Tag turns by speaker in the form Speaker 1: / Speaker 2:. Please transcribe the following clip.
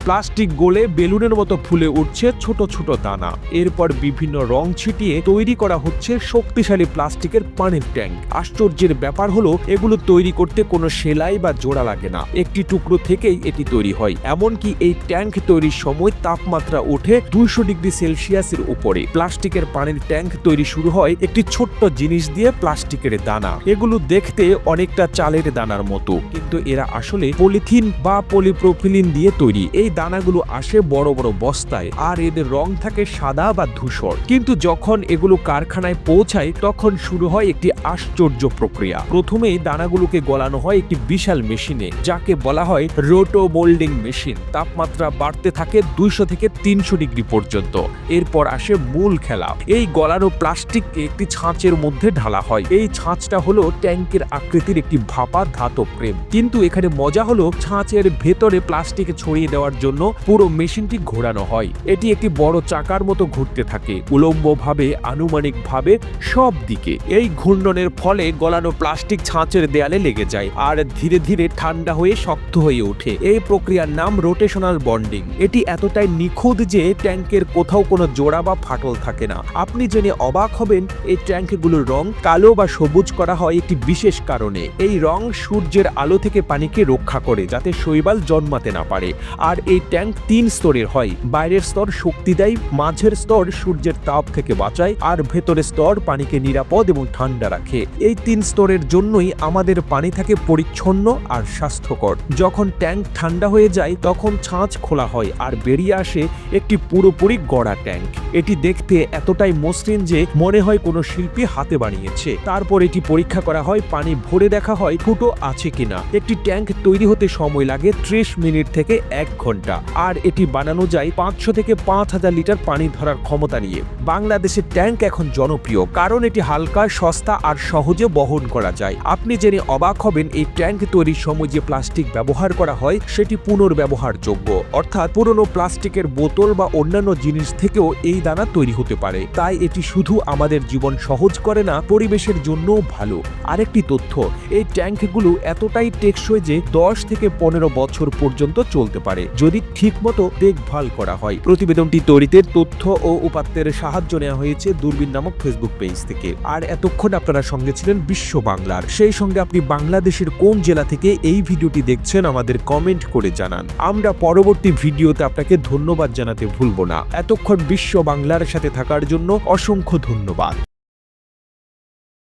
Speaker 1: Plastic গলে বেলুনের মতো ফুলে উঠছে ছোট ছোট দানা। এরপর বিভিন্ন রং ছিটিয়ে তৈরি করা হচ্ছে শক্তিশালী প্লাস্টিকের পানির ট্যাঙ্ক। আশ্চর্যের ব্যাপার হলো এগুলো তৈরি করতে কোনো সেলাই বা জোড়া লাগে না, একটি টুকরো থেকেই এটি তৈরি হয়। এমনকি এই ট্যাঙ্ক তৈরির সময় তাপমাত্রা ওঠে 200 ডিগ্রি সেলসিয়াসের উপরে। প্লাস্টিকের পানির ট্যাঙ্ক তৈরি শুরু হয় একটি ছোট্ট জিনিস দিয়ে, প্লাস্টিকের দানা। এগুলো দেখতে অনেকটা চালের দানার মতো, কিন্তু এরা আসলে পলিথিন বা পলিপ্রোপিলিন দিয়ে তৈরি। এই দানাগুলো আসে বড় বড় বস্তায়, আর এদের রং থাকে সাদা বা ধূসর। কিন্তু যখন এগুলো কারখানায় পৌঁছায় তখন শুরু হয় একটি আশ্চর্য প্রক্রিয়া। প্রথমেই দানাগুলোকে গলানো হয় একটি বিশাল মেশিনে, যাকে বলা হয় রোটো মোল্ডিং মেশিন। তাপমাত্রা বাড়তে থাকে 200 থেকে 300 ডিগ্রি পর্যন্ত। এরপর আসে মূল খেলা। এই গলানো প্লাস্টিককে একটি ছাঁচের মধ্যে ঢালা হয়। এই ছাঁচটা হলো ট্যাঙ্কের আকৃতির একটি ভাপা ধাতব ফ্রেম। কিন্তু এখানে মজা হলো ছাঁচের ভেতরে প্লাস্টিক ছড়িয়ে দেওয়ার জন্য পুরো মেশিনটি ঘোরানো হয়। এটি একটি বড় চাকার মতো ঘুরতে থাকে, উলম্বভাবে, আনুমানিকভাবে সব দিকে। এই ঘূর্ণনের ফলে গলানো প্লাস্টিক ছাঁচের দেয়ালে লেগে যায় আর ধীরে ধীরে ঠান্ডা হয়ে শক্ত হয়ে ওঠে। এই প্রক্রিয়ার নাম রোটেশনাল বন্ডিং। এটি এতটাই নিখুঁত যে ট্যাঙ্কের কোথাও কোনো জোড়া বা ফাটল থাকে না। আপনি জেনে অবাক হবেন এই ট্যাঙ্কগুলোর রং কালো বা সবুজ করা হয় একটি বিশেষ কারণে। এই রং সূর্যের আলো থেকে পানিকে রক্ষা করে, যাতে শৈবাল জন্মাতে না পারে। আর এই ট্যাঙ্ক 3 স্তরের হয়। বাইরের স্তর শক্তি দেয়, মাঝের স্তর সূর্যের তাপ থেকে বাঁচায়, আর ভেতরের স্তর পানিকে নিরাপদ এবং ঠান্ডা রাখে। এই 3 স্তরের জন্যই আমাদের পানি থাকে পরিচ্ছন্ন আর স্বাস্থ্যকর। যখন ট্যাঙ্ক ঠান্ডা হয়ে যায় তখন ছাঁচ খোলা হয় আর বেরিয়ে আসে একটি পুরোপুরি গড়া ট্যাঙ্ক। এটি দেখতে এতটাই মসৃণ যে মনে হয় কোনো শিল্পী হাতে বানিয়েছে। তারপর এটি পরীক্ষা করা হয়, পানি ভরে দেখা হয় ফুটো আছে কিনা। একটি ট্যাঙ্ক তৈরি হতে সময় লাগে 30 মিনিট থেকে 1 ঘন্টা, আর এটি বানানো যায় 500 থেকে 5000 লিটার পানি ধরার ক্ষমতা নিয়ে। বাংলাদেশের ট্যাঙ্ক এখন জনপ্রিয় কারণ এটি হালকা, সস্তা আর সহজে বহন করা যায়। আপনি জেনে অবাক হবেন এই ট্যাঙ্ক তৈরির সময় যে প্লাস্টিক ব্যবহার করা হয় সেটি পুনর্ব্যবহারযোগ্য, অর্থাৎ পুরনো প্লাস্টিকের বোতল বা অন্যান্য জিনিস থেকেও এই দানা তৈরি হতে পারে। তাই এটি শুধু আমাদের জীবন সহজ করে না, পরিবেশের জন্যও ভালো। আরেকটি তথ্য, এই ট্যাঙ্কগুলো এতটাই টেকসই যে 10 থেকে 15 বছর পর্যন্ত চলতে পারে যদি ঠিকমতো দেখভাল করা হয়। প্রতিবেদনটি তৈরিতে তথ্য ও উপাত্তের সাহায্য নেওয়া হয়েছে দূরবীন নামক ফেসবুক পেজ থেকে। আর এতক্ষণ আপনারা সঙ্গে ছিলেন বিশ্ব বাংলার। সেই সঙ্গে আপনি বাংলাদেশের কোন জেলা থেকে এই ভিডিওটি দেখছেন আমাদের কমেন্ট করে জানান। আমরা পরবর্তী ভিডিওতে আপনাকে ধন্যবাদ জানাতে ভুলব না। এতক্ষণ বিশ্ব বাংলার সাথে থাকার জন্য অসংখ্য ধন্যবাদ।